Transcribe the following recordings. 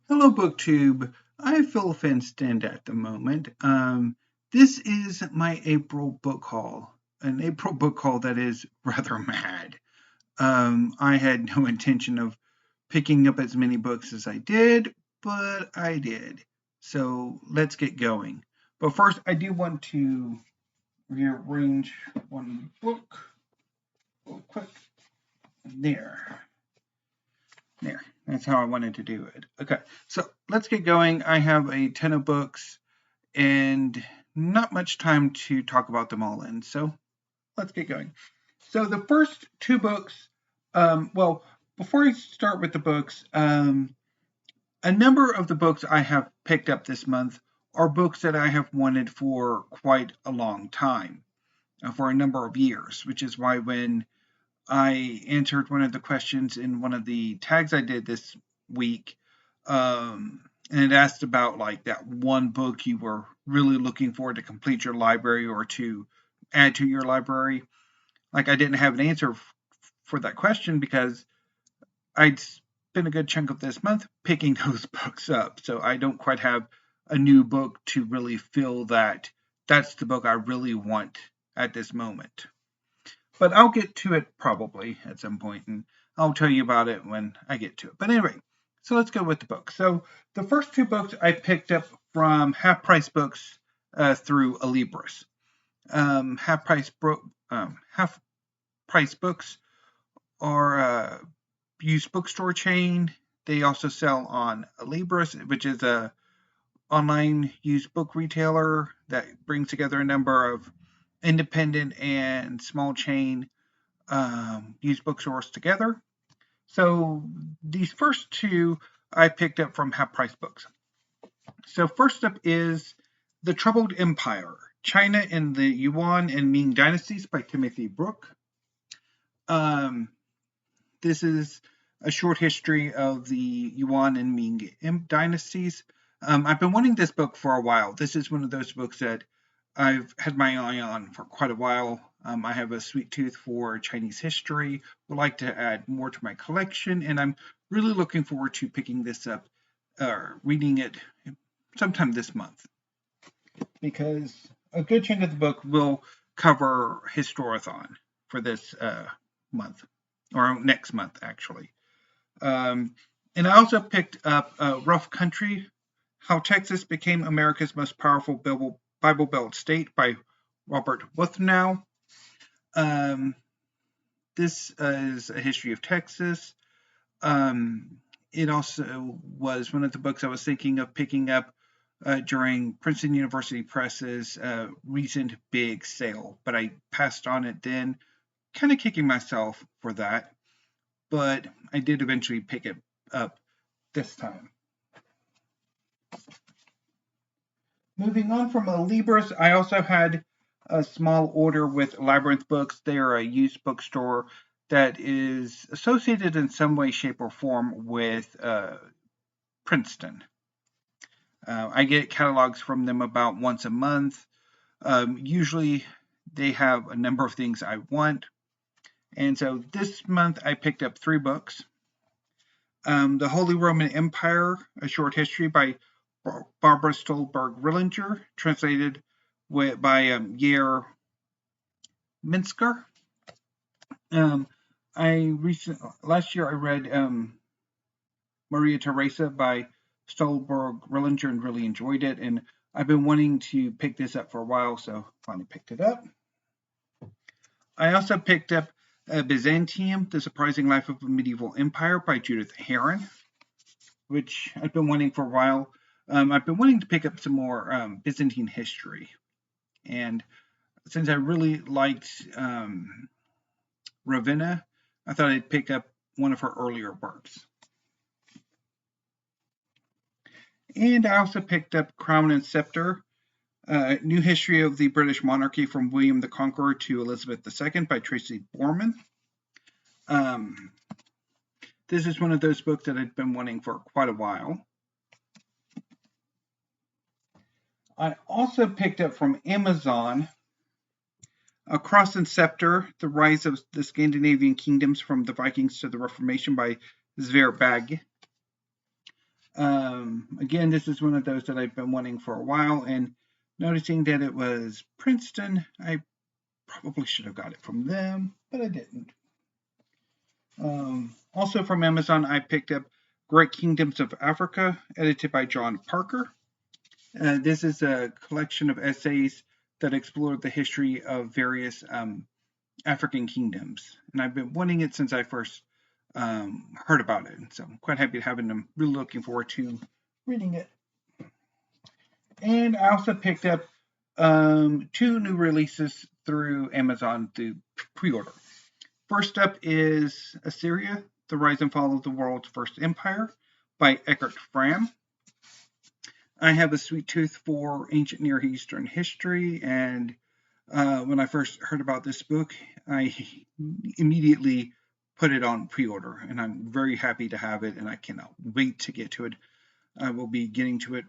Hello, BookTube. I feel fenced in at the moment. This is my April book haul, an April book haul that is rather mad. I had no intention of picking up as many books as I did, but I did. So let's get going. But first, I do want to rearrange one book real quick. There. There. That's how I wanted to do it. Okay, so let's get going. I have a ton of books and not much time to talk about them all in. So let's get going. So the first two books, well, before I start with the books, a number of the books I have picked up this month are books that I have wanted for quite a long time, for a number of years, which is why when I answered one of the questions in one of the tags I did this week, and it asked about like that one book you were really looking for to complete your library or to add to your library. Like I didn't have an answer for that question because I'd spent a good chunk of this month picking those books up. So I don't quite have a new book to really feel that that's the book I really want at this moment. But I'll get to it probably at some point, and I'll tell you about it when I get to it. But anyway, so let's go with the book. So the first two books I picked up from Half Price Books through Alibris. Half Price Books are a used bookstore chain. They also sell on Alibris, which is a online used book retailer that brings together a number of independent and small chain used bookstores together. So these first two I picked up from Half Price Books. So first up is The Troubled Empire, China in the Yuan and Ming Dynasties by Timothy Brook. This is a short history of the Yuan and Ming dynasties. I've been wanting this book for a while. This is one of those books that I've had my eye on for quite a while. I have a sweet tooth for Chinese history, would like to add more to my collection, and I'm really looking forward to picking this up, reading it sometime this month, because a good chunk of the book will cover Historathon for this month, or next month, actually. And I also picked up Rough Country, How Texas Became America's Most Powerful Bible Belt State by Robert Wuthnow. This is a history of Texas. It also was one of the books I was thinking of picking up during Princeton University Press's recent big sale, but I passed on it then, kind of kicking myself for that. But I did eventually pick it up this time. Moving on from Alibris, I also had a small order with Labyrinth Books. They are a used bookstore that is associated in some way, shape, or form with Princeton. I get catalogs from them about once a month. Usually they have a number of things I want. And so this month I picked up 3 books. The Holy Roman Empire, A Short History by Barbara Stollberg-Rilinger, translated by Yair Mintzker. Last year I read Maria Teresa by Stollberg-Rilinger and really enjoyed it, and I've been wanting to pick this up for a while, so finally picked it up. I also picked up Byzantium, The Surprising Life of a Medieval Empire by Judith Herrin, which I've been wanting for a while. I've been wanting to pick up some more Byzantine history, and since I really liked Ravenna, I thought I'd pick up one of her earlier works. And I also picked up Crown and Scepter, New History of the British Monarchy from William the Conqueror to Elizabeth II by Tracy Borman. This is one of those books that I've been wanting for quite a while. I also picked up from Amazon Cross and Scepter, The Rise of the Scandinavian Kingdoms from the Vikings to the Reformation by Sverre Bagge. Again, this is one of those that I've been wanting for a while, and noticing that it was Princeton, I probably should have got it from them, but I didn't. Also from Amazon, I picked up Great Kingdoms of Africa, edited by John Parker. This is a collection of essays that explore the history of various African kingdoms, and I've been wanting it since I first heard about it. So I'm quite happy to have it. I'm really looking forward to reading it. And I also picked up 2 new releases through Amazon through pre-order. First up is Assyria, The Rise and Fall of the World's First Empire by Eckhart Frahm. I have a sweet tooth for ancient Near Eastern history, and when I first heard about this book, I immediately put it on pre-order, and I'm very happy to have it, and I cannot wait to get to it. I will be getting to it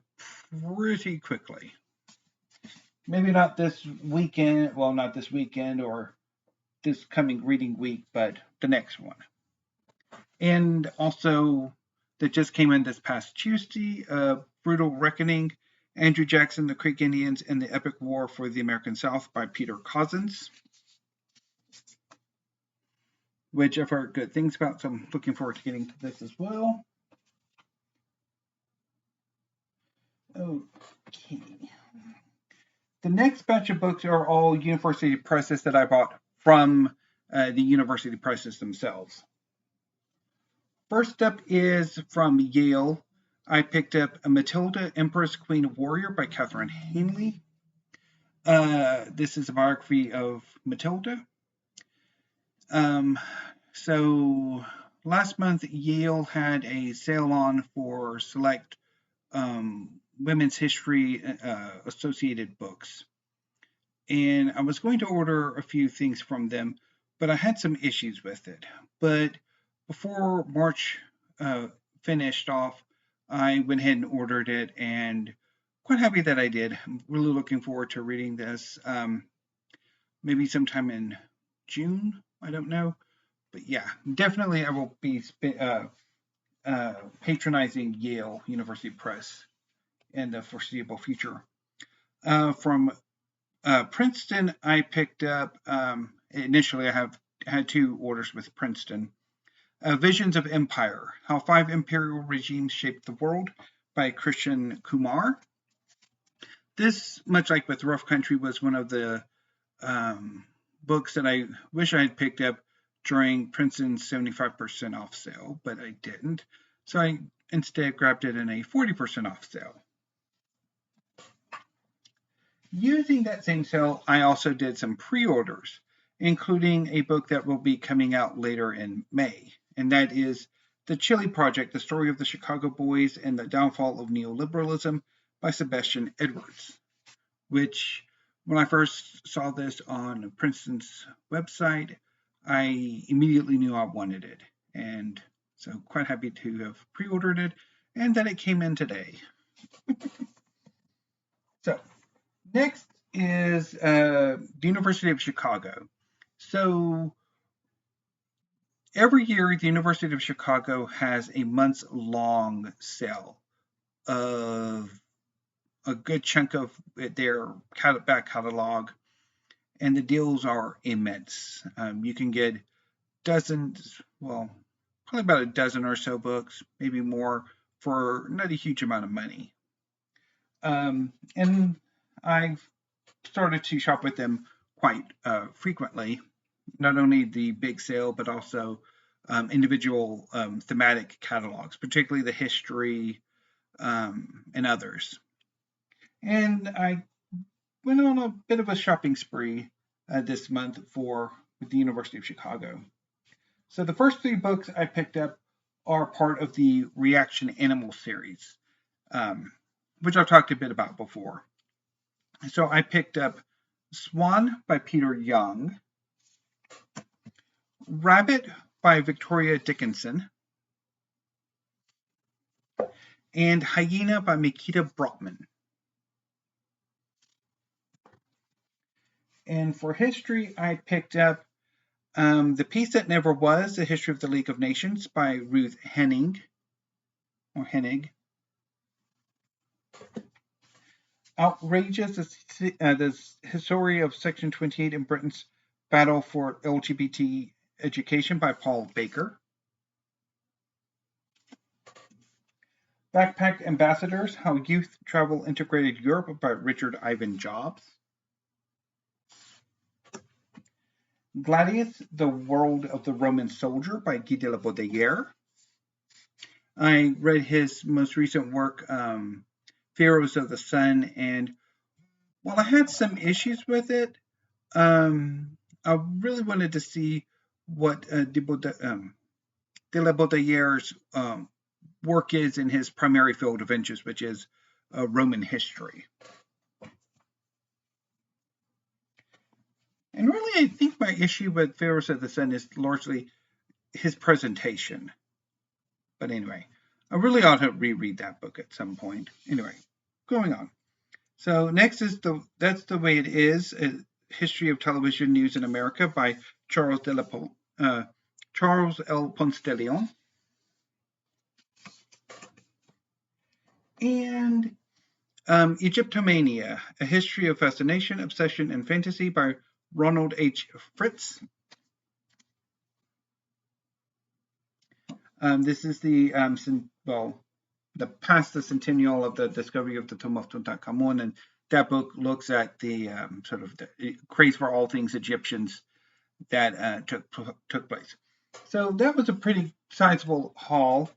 pretty quickly. Maybe not this weekend, well, not this weekend or this coming reading week, but the next one. And also, that just came in this past Tuesday, Brutal Reckoning, Andrew Jackson, the Creek Indians, and the Epic War for the American South by Peter Cozzens, which I've heard good things about, so I'm looking forward to getting to this as well. Okay. The next batch of books are all university presses that I bought from the university presses themselves. First up is from Yale. I picked up a Matilda, Empress, Queen, Warrior by Catherine Hanley. This is a biography of Matilda. So last month, Yale had a sale on for select women's history associated books. And I was going to order a few things from them, but I had some issues with it. But before March finished off, I went ahead and ordered it, and quite happy that I did. I'm really looking forward to reading this. Maybe sometime in June, I don't know. But yeah, definitely I will be patronizing Yale University Press in the foreseeable future. From Princeton, I picked up, initially I had 2 orders with Princeton. Visions of Empire, How 5 Imperial Regimes Shaped the World by Christian Kumar. This, much like with Rough Country, was one of the books that I wish I had picked up during Princeton's 75% off sale, but I didn't. So I instead grabbed it in a 40% off sale. Using that same sale, I also did some pre-orders, including a book that will be coming out later in May, and that is The Chile Project, The Story of the Chicago Boys and the Downfall of Neoliberalism by Sebastian Edwards, which when I first saw this on Princeton's website, I immediately knew I wanted it, and so quite happy to have pre-ordered it and that it came in today. So next is the University of Chicago. So every year, the University of Chicago has a months-long sale of a good chunk of their back catalog, and the deals are immense. You can get dozens, well, probably about a dozen or so books, maybe more, for not a huge amount of money. And I've started to shop with them quite frequently, not only the big sale, but also individual thematic catalogs, particularly the history and others. And I went on a bit of a shopping spree this month for the University of Chicago. So the first 3 books I picked up are part of the Reaction Animal series, which I've talked a bit about before. So I picked up Swan by Peter Young, Rabbit by Victoria Dickinson, and Hyena by Mikita Brotman. And for history, I picked up The Peace That Never Was, The History of the League of Nations by Ruth Hennig. Outrageous, the history of Section 28 in Britain's battle for LGBT education by Paul Baker. Backpack Ambassadors, How Youth Travel Integrated Europe by Richard Ivan Jobs. Gladius, The World of the Roman Soldier by Guy de la Bedoyere. I read his most recent work, Pharaohs of the Sun, and while I had some issues with it, I really wanted to see what de la Bedoyere's work is in his primary field of interest, which is Roman history. And really, I think my issue with Pharaohs of the Sun is largely his presentation. But anyway, I really ought to reread that book at some point. Anyway, going on. So next is That's the Way It Is, a History of Television News in America by Charles L. Ponce de Leon. And Egyptomania, A History of Fascination, Obsession, and Fantasy by Ronald H. Fritze. This is the past the centennial of the discovery of the tomb of Tutankhamun, and that book looks at the sort of the craze for all things Egyptians that took place. So that was a pretty sizable haul.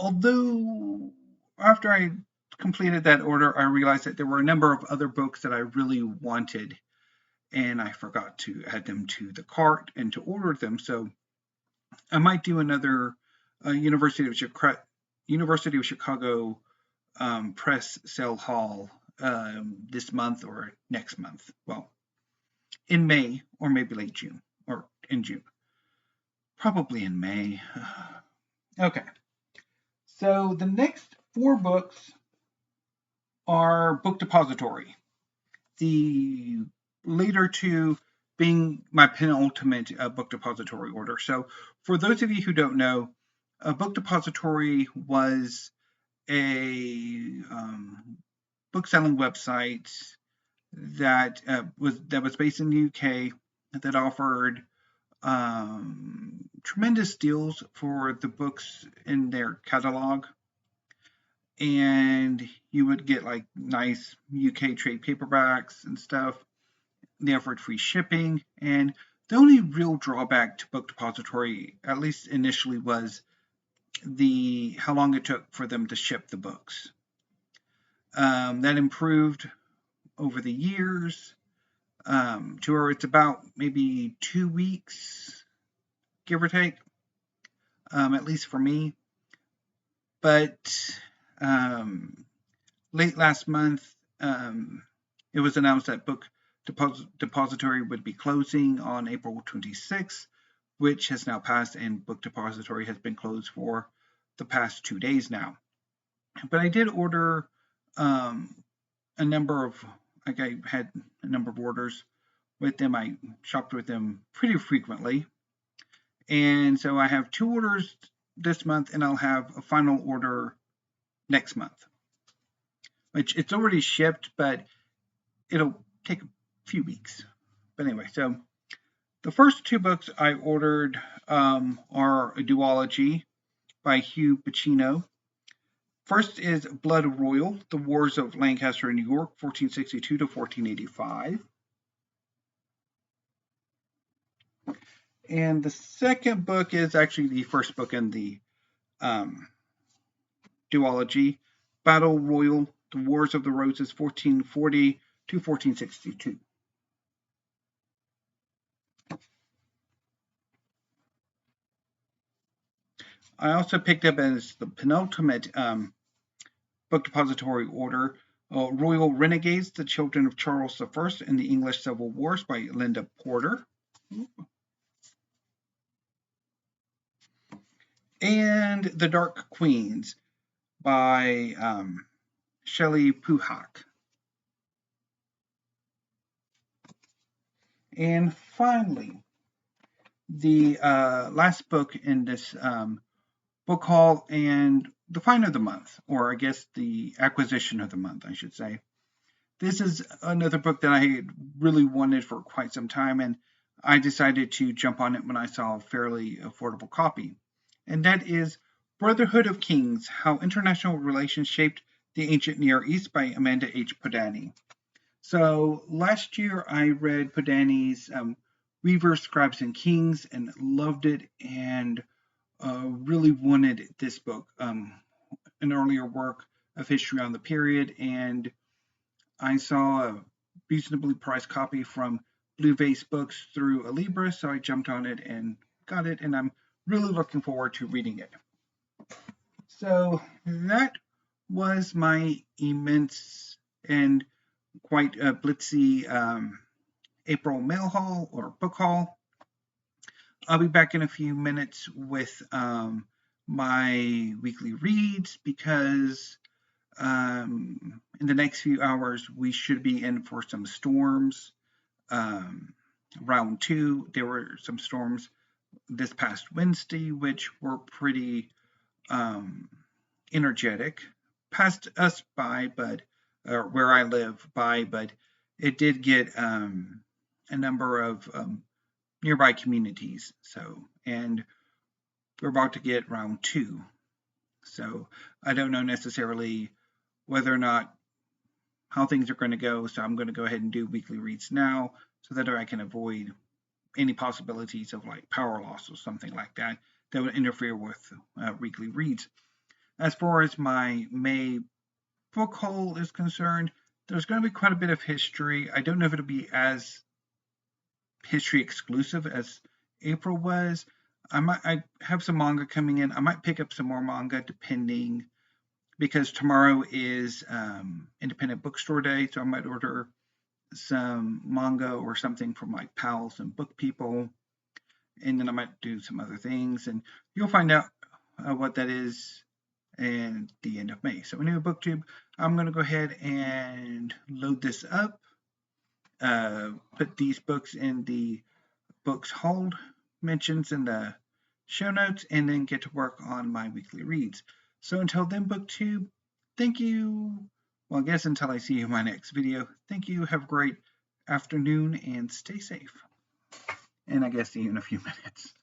Although after I completed that order, I realized that there were a number of other books that I really wanted, and I forgot to add them to the cart and to order them. So I might do another University of Chicago press sale haul this month or next month. Well, in May or maybe late June or in June. Probably in May. Okay. So the next 4 books are Book Depository. The later 2 being my penultimate Book Depository order. So for those of you who don't know, a Book Depository was a book selling website that was based in the UK that offered tremendous deals for the books in their catalog, and you would get like nice UK trade paperbacks and stuff. They offered free shipping, and the only real drawback to Book Depository, at least initially, was how long it took for them to ship the books. That improved over the years to where it's about maybe 2 weeks, give or take, at least for me. But late last month, it was announced that Book Depository would be closing on April 26th, which has now passed, and Book Depository has been closed for the past 2 days now. But I did order I had a number of orders with them. I shopped with them pretty frequently. And so I have 2 orders this month, and I'll have a final order next month, which it's already shipped, but it'll take a few weeks. But anyway, so the first 2 books I ordered are a duology by Hugh Bicheno. First is Blood Royal, The Wars of Lancaster and New York, 1462 to 1485. And the second book is actually the first book in the duology, Battle Royal, The Wars of the Roses, 1440 to 1462. I also picked up as the penultimate Book Depository order, Royal Renegades, The Children of Charles I and the English Civil Wars by Linda Porter. And The Dark Queens by Shelley Puhak. And finally, the last book in this book haul, and the find of the month, or I guess the acquisition of the month, I should say. This is another book that I had really wanted for quite some time, and I decided to jump on it when I saw a fairly affordable copy. And that is Brotherhood of Kings, How International Relations Shaped the Ancient Near East by Amanda H. Podany. So last year I read Podany's Weavers, Scribes, and Kings and loved it, and really wanted this book, an earlier work of history on the period, and I saw a reasonably priced copy from Blue Vase Books through Alibra, so I jumped on it and got it, and I'm really looking forward to reading it. So that was my immense and quite blitzy April mail haul or book haul. I'll be back in a few minutes with my weekly reads because in the next few hours we should be in for some storms. Round 2, there were some storms this past Wednesday, which were pretty energetic. Passed us by, but where I live by, but it did get a number of nearby communities. So, and we're about to get round 2. So I don't know necessarily whether or not how things are going to go. So I'm going to go ahead and do weekly reads now so that I can avoid any possibilities of like power loss or something like that that would interfere with weekly reads. As far as my May book haul is concerned, there's going to be quite a bit of history. I don't know if it'll be as history exclusive as April was. I have some manga coming in. I might pick up some more manga depending, because tomorrow is Independent Bookstore Day, so I might order some manga or something from like Pals and Book People, and then I might do some other things, and you'll find out what that is at the end of May. So anyway, BookTube, I'm going to go ahead and load this up, put these books in the books hauled mentions in the show notes, and then get to work on my weekly reads. So until then, BookTube, thank you. Well, I guess until I see you in my next video, thank you, have a great afternoon, and stay safe. And I guess see you in a few minutes.